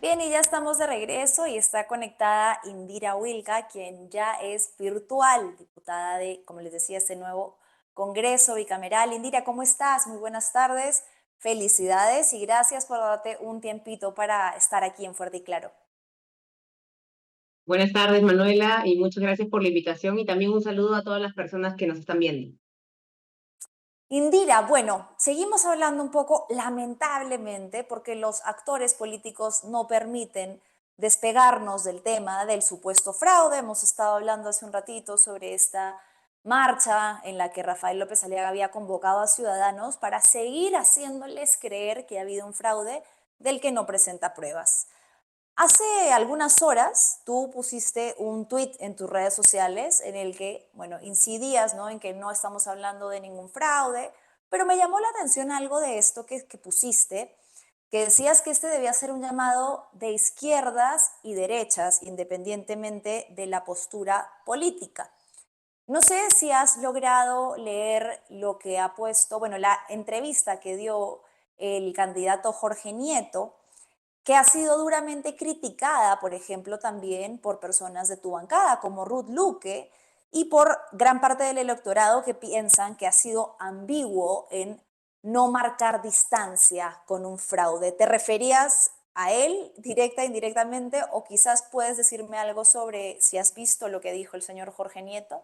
Bien, y ya estamos de regreso y está conectada Indira Wilca, quien ya es virtual, diputada de, como les decía, este nuevo Congreso bicameral. Indira, ¿cómo estás? Muy buenas tardes, felicidades y gracias por darte un tiempito para estar aquí en Fuerte y Claro. Buenas tardes, Manuela, y muchas gracias por la invitación y también un saludo a todas las personas que nos están viendo. Indira, bueno, seguimos hablando un poco, lamentablemente, porque los actores políticos no permiten despegarnos del tema del supuesto fraude. Hemos estado hablando hace un ratito sobre esta marcha en la que Rafael López Aliaga había convocado a ciudadanos para seguir haciéndoles creer que ha habido un fraude del que no presenta pruebas. Hace algunas horas tú pusiste un tweet en tus redes sociales en el que, bueno, incidías, ¿no? En que no estamos hablando de ningún fraude, pero me llamó la atención algo de esto que pusiste, que decías que este debía ser un llamado de izquierdas y derechas, independientemente de la postura política. No sé si has logrado leer lo que ha puesto, bueno, la entrevista que dio el candidato Jorge Nieto, que ha sido duramente criticada, por ejemplo, también por personas de tu bancada, como Ruth Luque, y por gran parte del electorado que piensan que ha sido ambiguo en no marcar distancia con un fraude. ¿Te referías a él directa e indirectamente o quizás puedes decirme algo sobre si has visto lo que dijo el señor Jorge Nieto?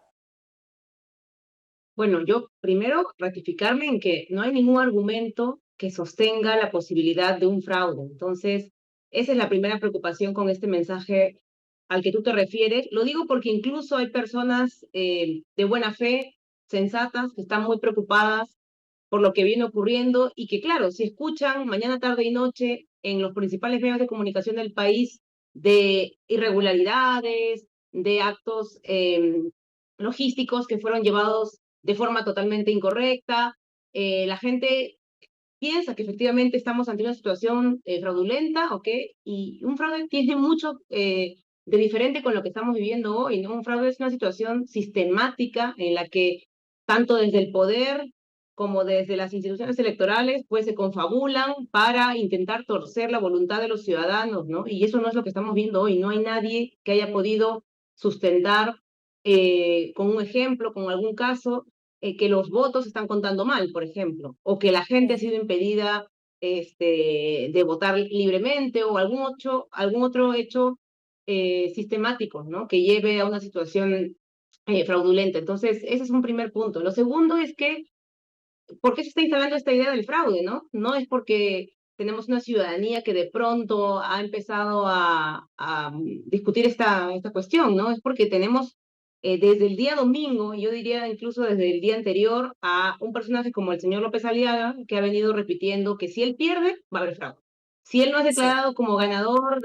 Bueno, yo primero ratificarme en que no hay ningún argumento que sostenga la posibilidad de un fraude. Entonces, esa es la primera preocupación con este mensaje al que tú te refieres. Lo digo porque incluso hay personas de buena fe, sensatas, que están muy preocupadas por lo que viene ocurriendo y que, claro, si escuchan mañana, tarde y noche en los principales medios de comunicación del país de irregularidades, de actos logísticos que fueron llevados de forma totalmente incorrecta, la gente piensa que efectivamente estamos ante una situación fraudulenta, ¿ok? Y un fraude tiene mucho de diferente con lo que estamos viviendo hoy, ¿no? Un fraude es una situación sistemática en la que tanto desde el poder como desde las instituciones electorales, pues se confabulan para intentar torcer la voluntad de los ciudadanos, ¿no? Y eso no es lo que estamos viendo hoy. No hay nadie que haya podido sustentar con un ejemplo, con algún caso, que los votos están contando mal, por ejemplo, o que la gente ha Sí. sido impedida de votar libremente o algún otro hecho sistemático, ¿no? Que lleve a una situación fraudulenta. Entonces, ese es un primer punto. Lo segundo es que, ¿por qué se está instalando esta idea del fraude, no? No es porque tenemos una ciudadanía que de pronto ha empezado a discutir esta cuestión, ¿no? Es porque tenemos desde el día domingo, yo diría incluso desde el día anterior, a un personaje como el señor López Aliaga, que ha venido repitiendo que si él pierde, va a haber fraude. Si él no es Sí. declarado como ganador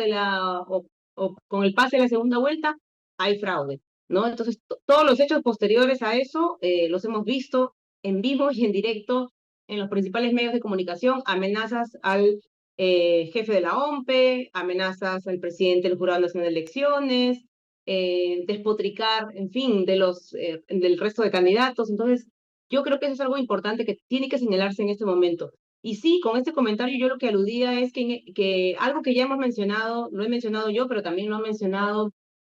o con el pase de la segunda vuelta, hay fraude, ¿no? Entonces, todos los hechos posteriores a eso los hemos visto en vivo y en directo en los principales medios de comunicación, amenazas al jefe de la OMPE, amenazas al presidente del Jurado Nacional de Elecciones, despotricar, en fin, del resto de candidatos. Entonces, yo creo que eso es algo importante que tiene que señalarse en este momento. Y sí, con este comentario yo lo que aludía es que algo que ya hemos mencionado, lo he mencionado yo, pero también lo ha mencionado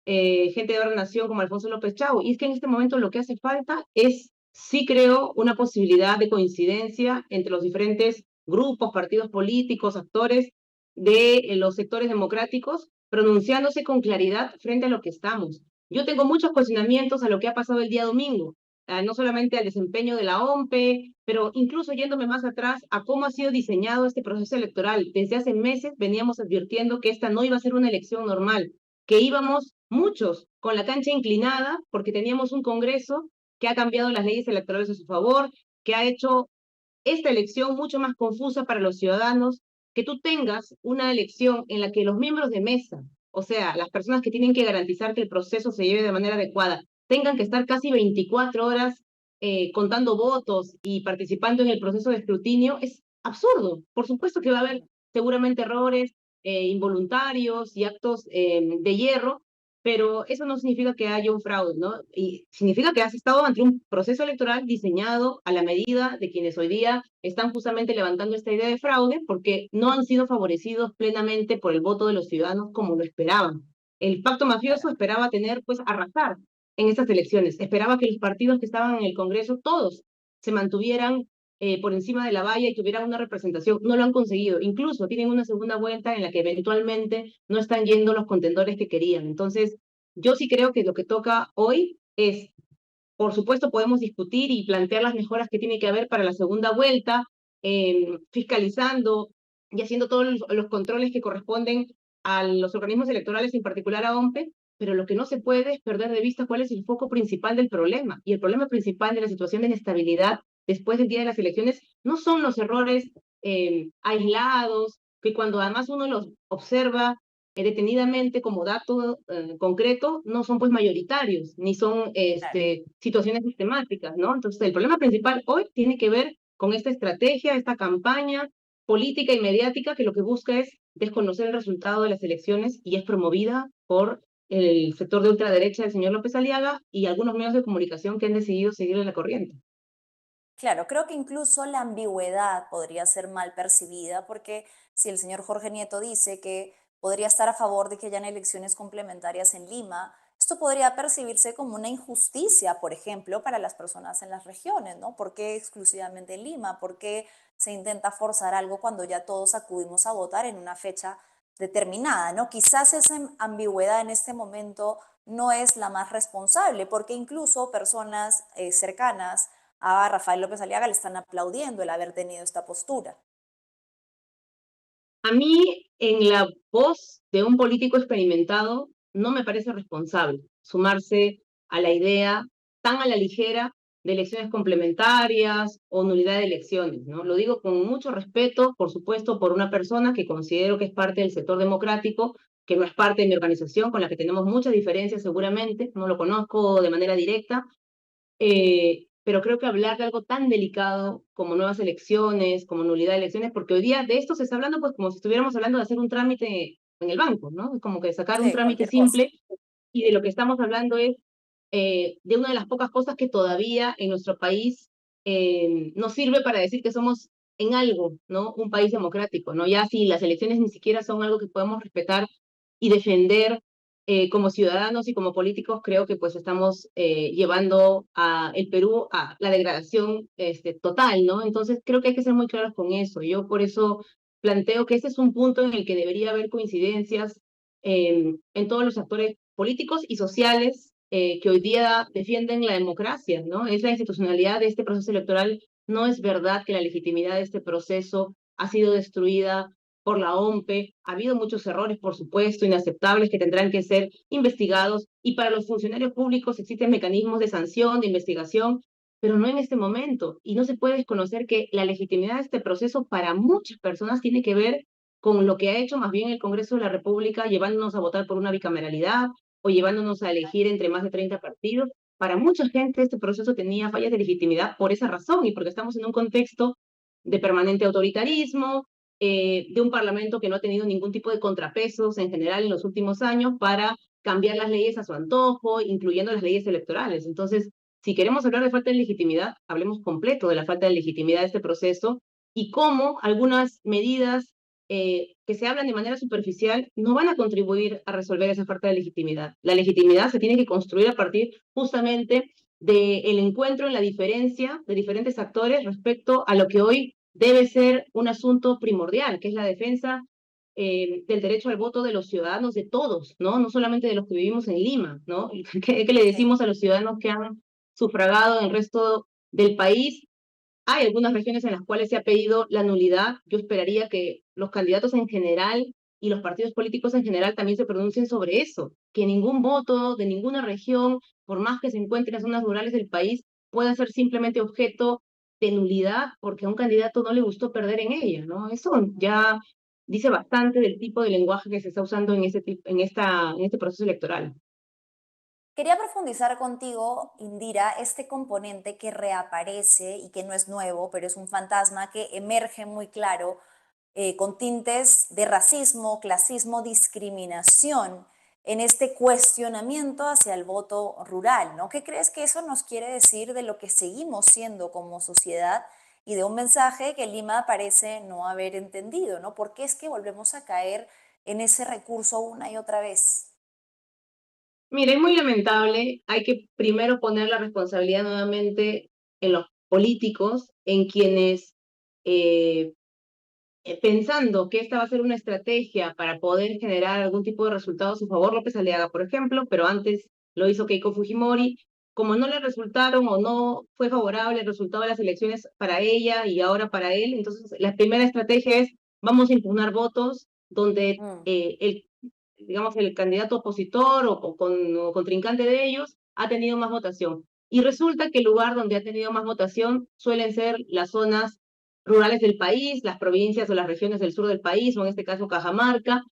gente de otra nación como Alfonso López Chau, y es que en este momento lo que hace falta es, sí creo, una posibilidad de coincidencia entre los diferentes grupos, partidos políticos, actores de los sectores democráticos, pronunciándose con claridad frente a lo que estamos. Yo tengo muchos cuestionamientos a lo que ha pasado el día domingo, no solamente al desempeño de la OMPE, pero incluso yéndome más atrás a cómo ha sido diseñado este proceso electoral. Desde hace meses veníamos advirtiendo que esta no iba a ser una elección normal, que íbamos muchos con la cancha inclinada porque teníamos un Congreso que ha cambiado las leyes electorales a su favor, que ha hecho esta elección mucho más confusa para los ciudadanos, que tú tengas una elección en la que los miembros de mesa, o sea, las personas que tienen que garantizar que el proceso se lleve de manera adecuada, tengan que estar casi 24 horas contando votos y participando en el proceso de escrutinio, es absurdo. Por supuesto que va a haber seguramente errores involuntarios y actos de hierro, pero eso no significa que haya un fraude, ¿no? Y significa que has estado ante un proceso electoral diseñado a la medida de quienes hoy día están justamente levantando esta idea de fraude porque no han sido favorecidos plenamente por el voto de los ciudadanos como lo esperaban. El pacto mafioso esperaba tener, pues, arrasar en estas elecciones, esperaba que los partidos que estaban en el Congreso, todos, se mantuvieran por encima de la valla y tuvieran una representación. No lo han conseguido. Incluso tienen una segunda vuelta en la que eventualmente no están yendo los contendores que querían. Entonces, yo sí creo que lo que toca hoy es, por supuesto, podemos discutir y plantear las mejoras que tiene que haber para la segunda vuelta, fiscalizando y haciendo todos los controles que corresponden a los organismos electorales, en particular a OMPE, pero lo que no se puede es perder de vista cuál es el foco principal del problema. Y el problema principal de la situación de inestabilidad después del día de las elecciones no son los errores aislados, que cuando además uno los observa detenidamente como dato concreto, no son pues mayoritarios, ni son Claro. situaciones sistemáticas, ¿no? Entonces, el problema principal hoy tiene que ver con esta estrategia, esta campaña política y mediática que lo que busca es desconocer el resultado de las elecciones y es promovida por el sector de ultraderecha del señor López Aliaga y algunos medios de comunicación que han decidido seguirle la corriente. Claro, creo que incluso la ambigüedad podría ser mal percibida porque si el señor Jorge Nieto dice que podría estar a favor de que hayan elecciones complementarias en Lima, esto podría percibirse como una injusticia, por ejemplo, para las personas en las regiones, ¿no? ¿Por qué exclusivamente en Lima? ¿Por qué se intenta forzar algo cuando ya todos acudimos a votar en una fecha determinada, ¿no? Quizás esa ambigüedad en este momento no es la más responsable, porque incluso personas cercanas a Rafael López Aliaga le están aplaudiendo el haber tenido esta postura. A mí, en la voz de un político experimentado, no me parece responsable sumarse a la idea tan a la ligera de elecciones complementarias o nulidad de elecciones, ¿no? Lo digo con mucho respeto, por supuesto, por una persona que considero que es parte del sector democrático, que no es parte de mi organización, con la que tenemos muchas diferencias seguramente, no lo conozco de manera directa, pero creo que hablar de algo tan delicado como nuevas elecciones, como nulidad de elecciones, porque hoy día de esto se está hablando pues como si estuviéramos hablando de hacer un trámite en el banco, ¿no? Es como que sacar un Sí, trámite cualquier cosa. simple y de lo que estamos hablando es de una de las pocas cosas que todavía en nuestro país nos sirve para decir que somos en algo, ¿no? Un país democrático, ¿no? Ya si las elecciones ni siquiera son algo que podemos respetar y defender como ciudadanos y como políticos, creo que pues estamos llevando a el Perú a la degradación total, ¿no? Entonces creo que hay que ser muy claros con eso. Yo por eso planteo que ese es un punto en el que debería haber coincidencias en todos los actores políticos y sociales que hoy día defienden la democracia, ¿no? Es la institucionalidad de este proceso electoral. No es verdad que la legitimidad de este proceso ha sido destruida por la OMPE. Ha habido muchos errores, por supuesto, inaceptables que tendrán que ser investigados y para los funcionarios públicos existen mecanismos de sanción, de investigación, pero no en este momento. Y no se puede desconocer que la legitimidad de este proceso para muchas personas tiene que ver con lo que ha hecho más bien el Congreso de la República, llevándonos a votar por una bicameralidad o llevándonos a elegir entre más de 30 partidos. Para mucha gente este proceso tenía fallas de legitimidad por esa razón y porque estamos en un contexto de permanente autoritarismo, de un parlamento que no ha tenido ningún tipo de contrapesos en general en los últimos años para cambiar las leyes a su antojo, incluyendo las leyes electorales. Entonces, si queremos hablar de falta de legitimidad, hablemos completo de la falta de legitimidad de este proceso y cómo algunas medidas que se hablan de manera superficial no van a contribuir a resolver esa falta de legitimidad. La legitimidad se tiene que construir a partir justamente del encuentro en la diferencia de diferentes actores respecto a lo que hoy debe ser un asunto primordial, que es la defensa del derecho al voto de los ciudadanos, de todos, ¿no? No solamente de los que vivimos en Lima, ¿no? ¿Qué le Sí. decimos a los ciudadanos que han sufragado en el resto del país? Hay algunas regiones en las cuales se ha pedido la nulidad. Yo esperaría que los candidatos en general y los partidos políticos en general también se pronuncien sobre eso, que ningún voto de ninguna región, por más que se encuentre en las zonas rurales del país, pueda ser simplemente objeto de nulidad porque a un candidato no le gustó perder en ella, ¿no? Eso ya dice bastante del tipo de lenguaje que se está usando en este proceso electoral. Quería profundizar contigo, Indira, este componente que reaparece y que no es nuevo, pero es un fantasma que emerge muy claro con tintes de racismo, clasismo, discriminación en este cuestionamiento hacia el voto rural, ¿no? ¿Qué crees que eso nos quiere decir de lo que seguimos siendo como sociedad y de un mensaje que Lima parece no haber entendido, ¿no? ¿Por qué es que volvemos a caer en ese recurso una y otra vez? Mira, es muy lamentable. Hay que primero poner la responsabilidad nuevamente en los políticos, en quienes eh, pensando que esta va a ser una estrategia para poder generar algún tipo de resultado a su favor, López Aliaga, por ejemplo, pero antes lo hizo Keiko Fujimori, como no le resultaron o no fue favorable el resultado de las elecciones para ella y ahora para él, entonces la primera estrategia es vamos a impugnar votos donde Mm, digamos, el candidato opositor o contrincante de ellos ha tenido más votación. Y resulta que el lugar donde ha tenido más votación suelen ser las zonas rurales del país, las provincias o las regiones del sur del país, o en este caso Cajamarca.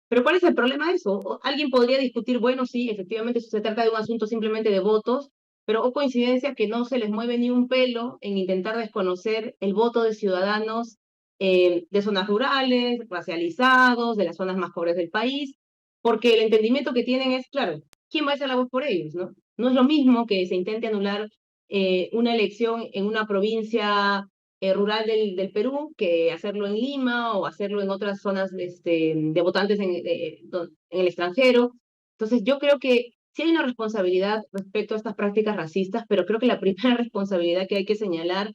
Pero ¿cuál es el problema de eso? Alguien podría discutir, bueno, sí, efectivamente se trata de un asunto simplemente de votos, pero o coincidencia que no se les mueve ni un pelo en intentar desconocer el voto de ciudadanos de zonas rurales, racializados, de las zonas más pobres del país, porque el entendimiento que tienen es, claro, ¿quién va a hacer la voz por ellos? ¿No? No es lo mismo que se intente anular una elección en una provincia rural del Perú que hacerlo en Lima o hacerlo en otras zonas de votantes en el extranjero. Entonces, yo creo que sí hay una responsabilidad respecto a estas prácticas racistas, pero creo que la primera responsabilidad que hay que señalar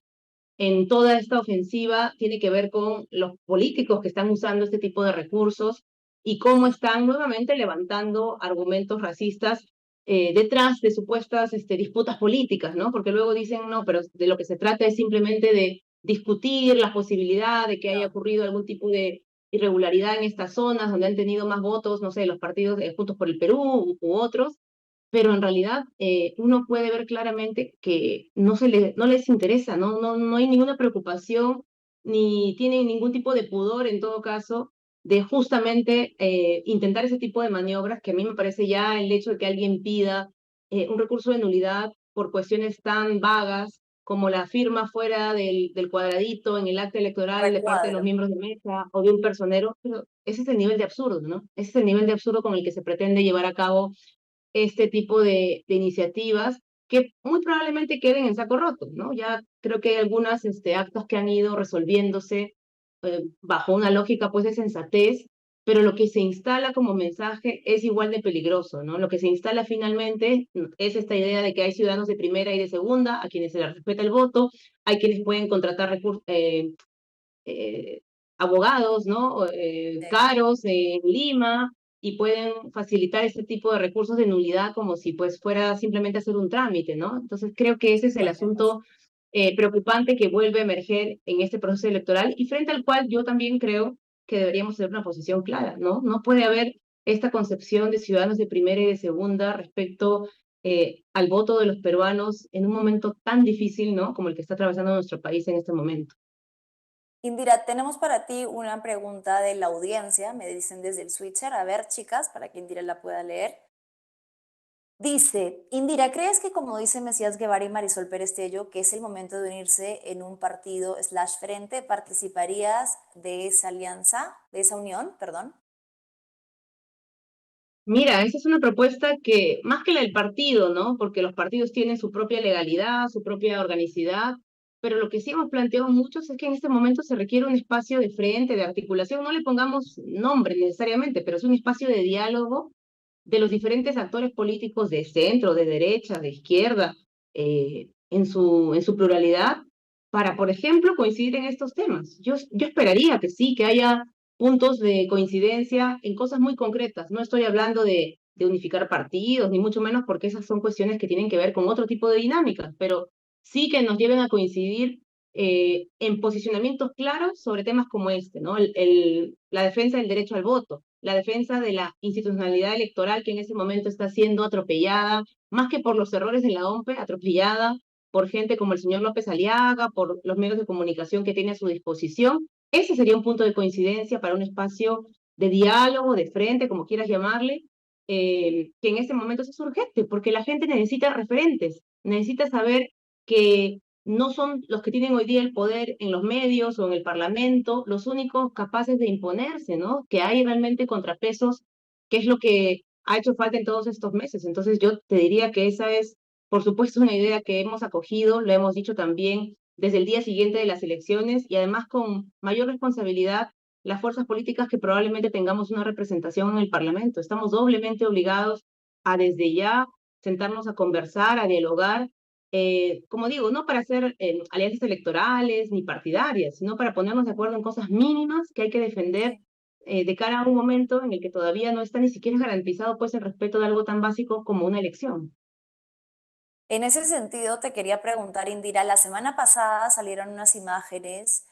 en toda esta ofensiva tiene que ver con los políticos que están usando este tipo de recursos y cómo sí, están nuevamente levantando argumentos racistas detrás de supuestas disputas políticas, ¿no? Porque luego dicen, no, pero de lo que se trata es simplemente de discutir la posibilidad de que haya no, ocurrido algún tipo de irregularidad en estas zonas donde han tenido más votos, no sé, los partidos Juntos por el Perú u otros, pero en realidad uno puede ver claramente que no les interesa, no hay ninguna preocupación ni tienen ningún tipo de pudor en todo caso de justamente intentar ese tipo de maniobras que a mí me parece ya el hecho de que alguien pida un recurso de nulidad por cuestiones tan vagas como la firma fuera del cuadradito en el acta un electoral de parte de los recuadro. miembros de mesa o de un personero, pero ese es el nivel de absurdo, ¿no? Ese es el nivel de absurdo con el que se pretende llevar a cabo este tipo de iniciativas que muy probablemente queden en saco roto, ¿no? Ya creo que hay algunas actos que han ido resolviéndose bajo una lógica pues de sensatez, pero lo que se instala como mensaje es igual de peligroso, ¿no? Lo que se instala finalmente es esta idea de que hay ciudadanos de primera y de segunda a quienes se les respeta el voto, hay quienes pueden contratar eh, abogados, ¿no? Sí, Caros en Lima y pueden facilitar este tipo de recursos de nulidad como si pues fuera simplemente hacer un trámite, ¿no? Entonces creo que ese es el tenemos. asunto preocupante que vuelve a emerger en este proceso electoral y frente al cual yo también creo que deberíamos tener una posición clara, ¿no? No puede haber esta concepción de ciudadanos de primera y de segunda respecto al voto de los peruanos en un momento tan difícil, ¿no? Como el que está atravesando nuestro país en este momento. Indira, tenemos para ti una pregunta de la audiencia, me dicen desde el switcher. A ver, chicas, para que Indira la pueda leer. Dice, Indira, ¿crees que como dice Mesías Guevara y Marisol Pérez Tello, que es el momento de unirse en un partido slash frente, participarías de esa alianza, de esa unión, perdón? Mira, esa es una propuesta que, más que la del partido, ¿no? Porque los partidos tienen su propia legalidad, su propia organicidad, pero lo que sí hemos planteado muchos es que en este momento se requiere un espacio de frente, de articulación, no le pongamos nombre necesariamente, pero es un espacio de diálogo de los diferentes actores políticos de centro, de derecha, de izquierda, en su pluralidad, para, por ejemplo, coincidir en estos temas. Yo esperaría que sí, que haya puntos de coincidencia en cosas muy concretas. No estoy hablando de unificar partidos, ni mucho menos porque esas son cuestiones que tienen que ver con otro tipo de dinámicas, pero sí que nos lleven a coincidir en posicionamientos claros sobre temas como este, ¿no? La defensa del derecho al voto, la defensa de la institucionalidad electoral que en ese momento está siendo atropellada, más que por los errores de la OMPE, atropellada por gente como el señor López Aliaga, por los medios de comunicación que tiene a su disposición. Ese sería un punto de coincidencia para un espacio de diálogo, de frente, como quieras llamarle, que en este momento es urgente, porque la gente necesita referentes, necesita saber que no son los que tienen hoy día el poder en los medios o en el Parlamento los únicos capaces de imponerse, ¿no? Que hay realmente contrapesos, que es lo que ha hecho falta en todos estos meses. Entonces yo te diría que esa es, por supuesto, una idea que hemos acogido, lo hemos dicho también desde el día siguiente de las elecciones y además con mayor responsabilidad las fuerzas políticas que probablemente tengamos una representación en el Parlamento. Estamos doblemente obligados a desde ya sentarnos a conversar, a dialogar, como digo, no para hacer alianzas electorales ni partidarias, sino para ponernos de acuerdo en cosas mínimas que hay que defender Sí. de cara a un momento en el que todavía no está ni siquiera garantizado pues el respeto de algo tan básico como una elección. En ese sentido, te quería preguntar, Indira, la semana pasada salieron unas imágenes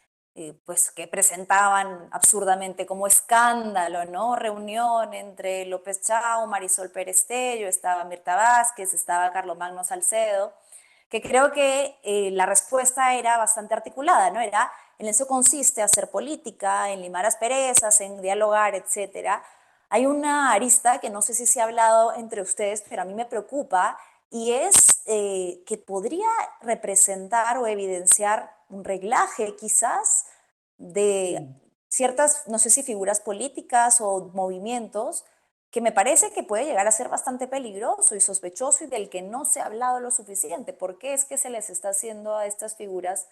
pues, que presentaban absurdamente como escándalo, ¿no? Reunión entre López Chao, Marisol Perestello, estaba Mirta Vázquez, estaba Carlomagno Salcedo, que creo que la respuesta era bastante articulada, ¿no? Era, en eso consiste hacer política, en limar asperezas, en dialogar, etcétera. Hay una arista que no sé si se ha hablado entre ustedes, pero a mí me preocupa y es que podría representar o evidenciar un reglaje quizás de Sí. ciertas, no sé si figuras políticas o movimientos, que me parece que puede llegar a ser bastante peligroso y sospechoso y del que no se ha hablado lo suficiente. ¿Por qué es que se les está haciendo a estas figuras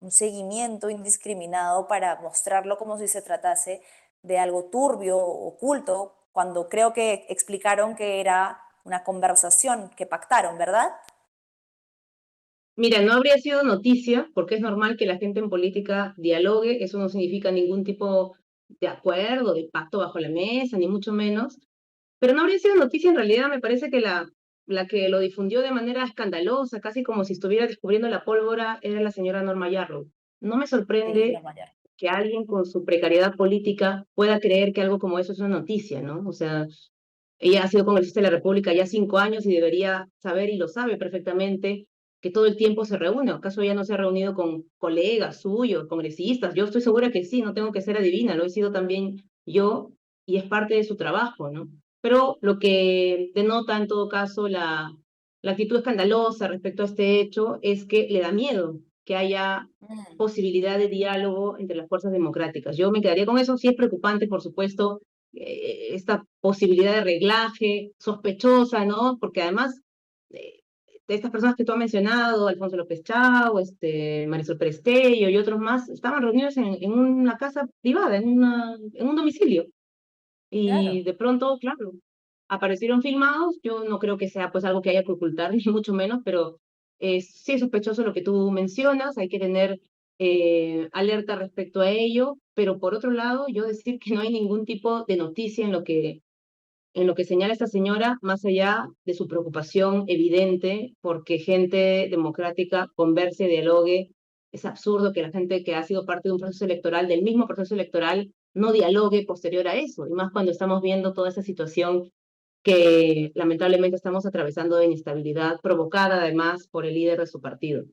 un seguimiento indiscriminado para mostrarlo como si se tratase de algo turbio, oculto, cuando creo que explicaron que era una conversación que pactaron, ¿verdad? Mira, no habría sido noticia, porque es normal que la gente en política dialogue, eso no significa ningún tipo de acuerdo, de pacto bajo la mesa, ni mucho menos, pero no habría sido noticia en realidad, me parece que la que lo difundió de manera escandalosa, casi como si estuviera descubriendo la pólvora, era la señora Norma Yarrow. No me Sí, sorprende lo mayor. que alguien con su precariedad política pueda creer que algo como eso es una noticia, ¿no? O sea, ella ha sido congresista de la República ya 5 años y debería saber, y lo sabe perfectamente, que todo el tiempo se reúne. ¿Acaso ella no se ha reunido con colegas suyos, congresistas? Yo estoy segura que sí, no tengo que ser adivina, lo he sido también yo, y es parte de su trabajo, ¿no? Pero lo que denota en todo caso la actitud escandalosa respecto a este hecho es que le da miedo que haya Mm, posibilidad de diálogo entre las fuerzas democráticas. Yo me quedaría con eso, sí es preocupante, por supuesto, esta posibilidad de reglaje sospechosa, ¿no? Porque además eh, de estas personas que tú has mencionado, Alfonso López Chao, Marisol Perestello y otros más, estaban reunidos en una casa privada, en un domicilio. Y claro. de pronto, claro, aparecieron filmados. Yo no creo que sea pues algo que haya que ocultar, ni mucho menos, pero sí es sospechoso lo que tú mencionas, hay que tener alerta respecto a ello, pero por otro lado, yo decir que no hay ningún tipo de noticia en lo que señala esta señora, más allá de su preocupación evidente porque gente democrática converse, dialogue. Es absurdo que la gente que ha sido parte de un proceso electoral, del mismo proceso electoral, no dialogue posterior a eso, y más cuando estamos viendo toda esa situación que lamentablemente estamos atravesando de inestabilidad, provocada además por el líder de su partido.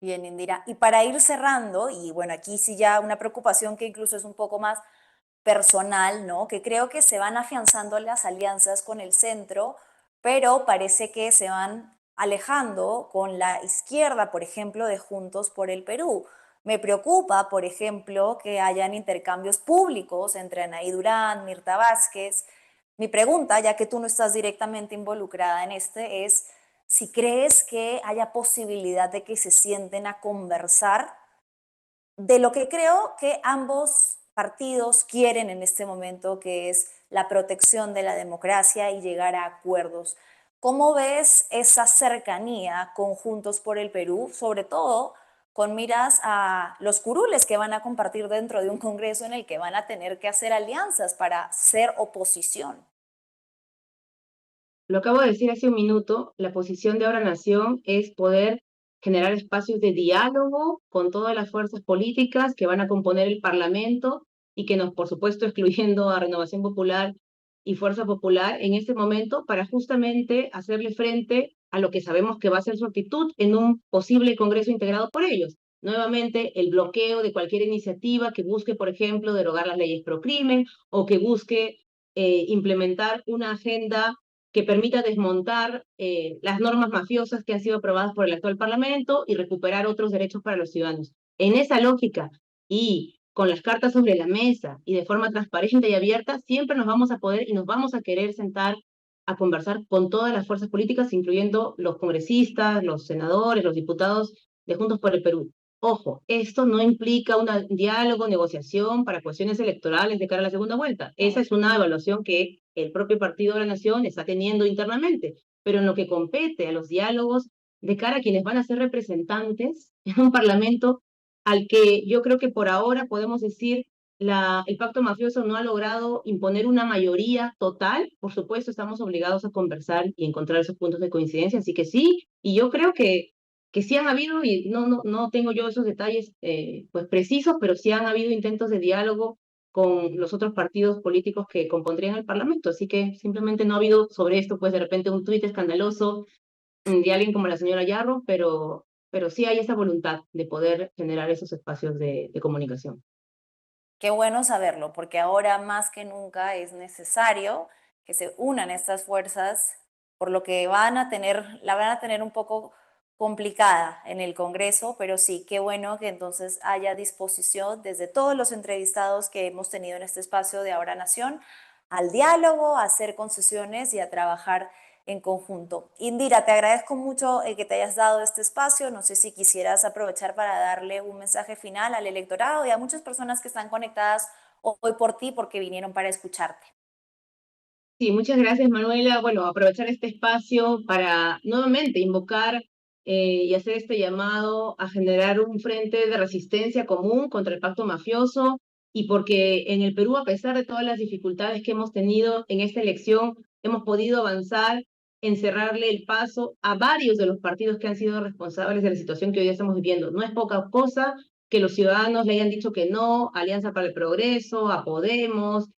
Bien, Indira. Y para ir cerrando, y bueno, aquí sí ya una preocupación que incluso es un poco más personal, ¿no? Que creo que se van afianzando las alianzas con el centro, pero parece que se van alejando con la izquierda, por ejemplo, de Juntos por el Perú. Me preocupa, por ejemplo, que hayan intercambios públicos entre Anaí Durán, Mirta Vázquez. Mi pregunta, ya que tú no estás directamente involucrada en este, es si crees que haya posibilidad de que se sienten a conversar de lo que creo que ambos partidos quieren en este momento, que es la protección de la democracia y llegar a acuerdos. ¿Cómo ves esa cercanía con Juntos por el Perú, sobre todo con miras a los curules que van a compartir dentro de un Congreso en el que van a tener que hacer alianzas para ser oposición? Lo acabo de decir hace un minuto, la posición de Ahora Nación es poder generar espacios de diálogo con todas las fuerzas políticas que van a componer el Parlamento y que nos, por supuesto, excluyendo a Renovación Popular y Fuerza Popular en este momento para justamente hacerle frente a lo que sabemos que va a ser su actitud en un posible Congreso integrado por ellos. Nuevamente, el bloqueo de cualquier iniciativa que busque, por ejemplo, derogar las leyes pro crimen o que busque implementar una agenda que permita desmontar las normas mafiosas que han sido aprobadas por el actual Parlamento y recuperar otros derechos para los ciudadanos. En esa lógica y con las cartas sobre la mesa y de forma transparente y abierta, siempre nos vamos a poder y nos vamos a querer sentar a conversar con todas las fuerzas políticas, incluyendo los congresistas, los senadores, los diputados de Juntos por el Perú. Ojo, esto no implica un diálogo, negociación para cuestiones electorales de cara a la segunda vuelta. Esa es una evaluación que el propio Partido de la Nación está teniendo internamente. Pero en lo que compete a los diálogos de cara a quienes van a ser representantes en un parlamento al que yo creo que por ahora podemos decir el pacto mafioso no ha logrado imponer una mayoría total. Por supuesto, estamos obligados a conversar y encontrar esos puntos de coincidencia, así que sí, y yo creo que sí han habido, y no tengo yo esos detalles pues precisos, pero sí han habido intentos de diálogo con los otros partidos políticos que compondrían el Parlamento, así que simplemente no ha habido sobre esto, pues de repente un tuit escandaloso de alguien como la señora Yarro, pero sí hay esa voluntad de poder generar esos espacios de comunicación. Qué bueno saberlo, porque ahora más que nunca es necesario que se unan estas fuerzas, por lo que la van a tener un poco complicada en el Congreso, pero sí, qué bueno que entonces haya disposición desde todos los entrevistados que hemos tenido en este espacio de Ahora Nación al diálogo, a hacer concesiones y a trabajar en conjunto. Indira, te agradezco mucho que te hayas dado este espacio. No sé si quisieras aprovechar para darle un mensaje final al electorado y a muchas personas que están conectadas hoy por ti porque vinieron para escucharte. Sí, muchas gracias, Manuela. Bueno, aprovechar este espacio para nuevamente invocar y hacer este llamado a generar un frente de resistencia común contra el pacto mafioso y porque en el Perú, a pesar de todas las dificultades que hemos tenido en esta elección, hemos podido avanzar en cerrarle el paso a varios de los partidos que han sido responsables de la situación que hoy día estamos viviendo. No es poca cosa que los ciudadanos le hayan dicho que no a Alianza para el Progreso, a Podemos,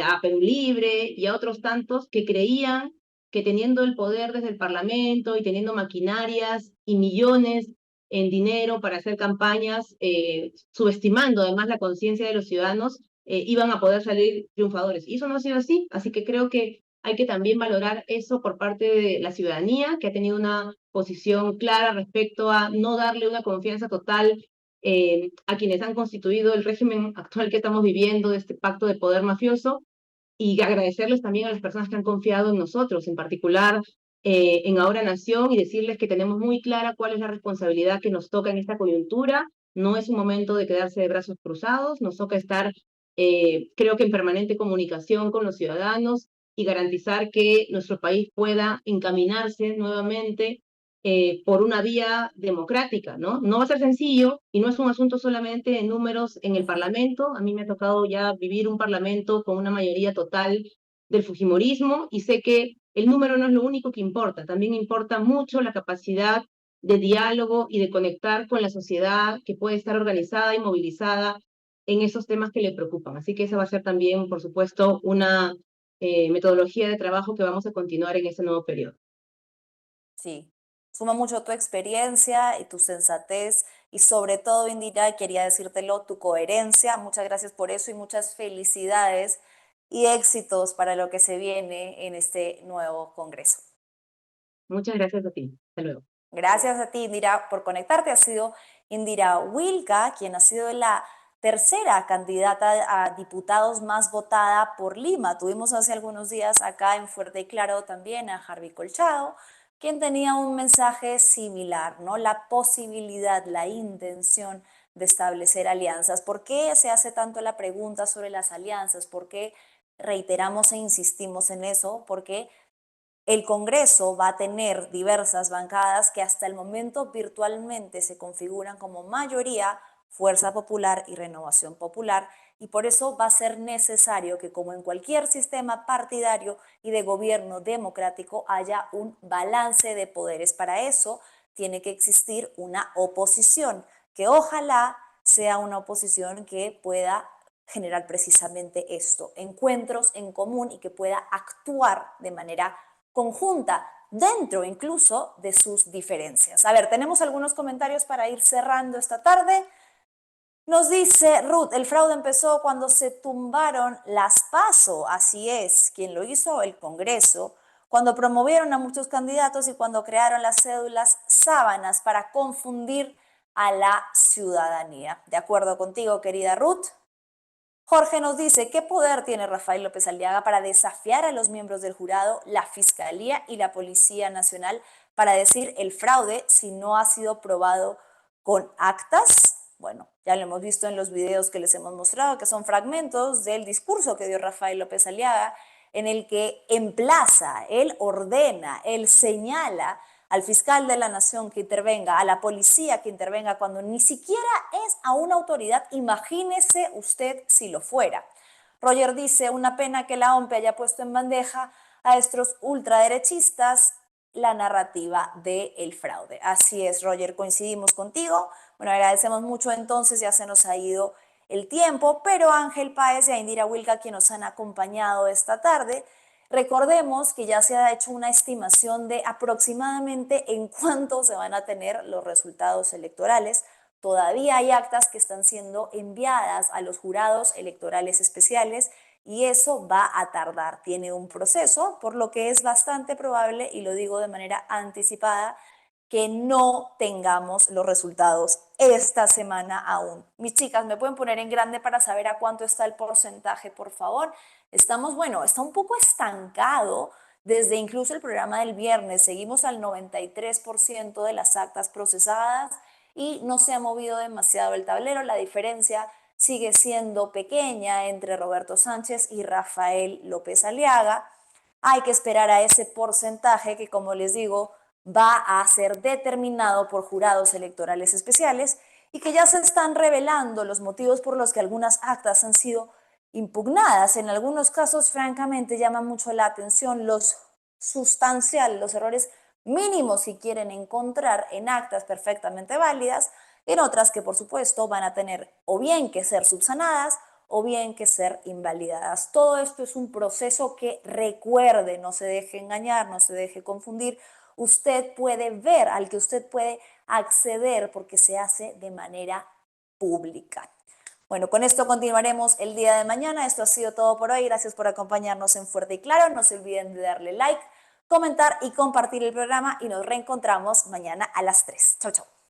a Perú Libre y a otros tantos que creían que teniendo el poder desde el Parlamento y teniendo maquinarias y millones en dinero para hacer campañas, subestimando además la conciencia de los ciudadanos, iban a poder salir triunfadores. Y eso no ha sido así, así que creo que hay que también valorar eso por parte de la ciudadanía, que ha tenido una posición clara respecto a no darle una confianza total a quienes han constituido el régimen actual que estamos viviendo, de este pacto de poder mafioso, y agradecerles también a las personas que han confiado en nosotros, en particular en Ahora Nación, y decirles que tenemos muy clara cuál es la responsabilidad que nos toca en esta coyuntura. No es un momento de quedarse de brazos cruzados, nos toca estar, creo que en permanente comunicación con los ciudadanos y garantizar que nuestro país pueda encaminarse nuevamente por una vía democrática, ¿no? No va a ser sencillo y no es un asunto solamente de números en el Parlamento. A mí me ha tocado ya vivir un Parlamento con una mayoría total del fujimorismo y sé que el número no es lo único que importa, también importa mucho la capacidad de diálogo y de conectar con la sociedad que puede estar organizada y movilizada en esos temas que le preocupan. Así que esa va a ser también, por supuesto, una metodología de trabajo que vamos a continuar en este nuevo periodo. Sí, suma mucho tu experiencia y tu sensatez y sobre todo, Indira, quería decírtelo, tu coherencia. Muchas gracias por eso y muchas felicidades y éxitos para lo que se viene en este nuevo Congreso. Muchas gracias a ti. Hasta luego. Gracias a ti, Indira, por conectarte. Ha sido Indira Wilca, quien ha sido la tercera candidata a diputados más votada por Lima. Tuvimos hace algunos días acá en Fuerte y Claro también a Harvey Colchado, quien tenía un mensaje similar, ¿no? La posibilidad, la intención de establecer alianzas. ¿Por qué se hace tanto la pregunta sobre las alianzas? ¿Por qué reiteramos e insistimos en eso? Porque el Congreso va a tener diversas bancadas que hasta el momento virtualmente se configuran como mayoría Fuerza Popular y Renovación Popular, y por eso va a ser necesario que, como en cualquier sistema partidario y de gobierno democrático, haya un balance de poderes. Para eso tiene que existir una oposición, que ojalá sea una oposición que pueda generar precisamente esto, encuentros en común y que pueda actuar de manera conjunta dentro incluso de sus diferencias. A ver, tenemos algunos comentarios para ir cerrando esta tarde. Nos dice Ruth, el fraude empezó cuando se tumbaron las PASO, así es, quien lo hizo el Congreso, cuando promovieron a muchos candidatos y cuando crearon las cédulas sábanas para confundir a la ciudadanía. De acuerdo contigo, querida Ruth. Jorge nos dice, ¿qué poder tiene Rafael López Aliaga para desafiar a los miembros del jurado, la Fiscalía y la Policía Nacional para decir el fraude si no ha sido probado con actas? Bueno, ya lo hemos visto en los videos que les hemos mostrado, que son fragmentos del discurso que dio Rafael López Aliaga, en el que emplaza, él ordena, él señala al fiscal de la nación que intervenga, a la policía que intervenga, cuando ni siquiera es a una autoridad, imagínese usted si lo fuera. Roger dice, una pena que la OMP haya puesto en bandeja a estos ultraderechistas la narrativa del fraude. Así es, Roger, coincidimos contigo. Bueno, agradecemos mucho entonces, ya se nos ha ido el tiempo, pero Ángel Páez y a Indira Wilca, quienes nos han acompañado esta tarde, recordemos que ya se ha hecho una estimación de aproximadamente en cuánto se van a tener los resultados electorales. Todavía hay actas que están siendo enviadas a los jurados electorales especiales y eso va a tardar. Tiene un proceso, por lo que es bastante probable, y lo digo de manera anticipada, que no tengamos los resultados esta semana aún. Mis chicas, ¿me pueden poner en grande para saber a cuánto está el porcentaje, por favor? Estamos, bueno, está un poco estancado desde incluso el programa del viernes. Seguimos al 93% de las actas procesadas y no se ha movido demasiado el tablero. La diferencia sigue siendo pequeña entre Roberto Sánchez y Rafael López Aliaga. Hay que esperar a ese porcentaje que, como les digo, va a ser determinado por jurados electorales especiales y que ya se están revelando los motivos por los que algunas actas han sido impugnadas. En algunos casos, francamente, llama mucho la atención los sustanciales, los errores mínimos si quieren encontrar en actas perfectamente válidas, en otras que por supuesto van a tener o bien que ser subsanadas o bien que ser invalidadas. Todo esto es un proceso que, recuerde, no se deje engañar, no se deje confundir. Usted puede ver, al que usted puede acceder porque se hace de manera pública. Bueno, con esto continuaremos el día de mañana. Esto ha sido todo por hoy. Gracias por acompañarnos en Fuerte y Claro. No se olviden de darle like, comentar y compartir el programa y nos reencontramos mañana a las 3. Chau, chau.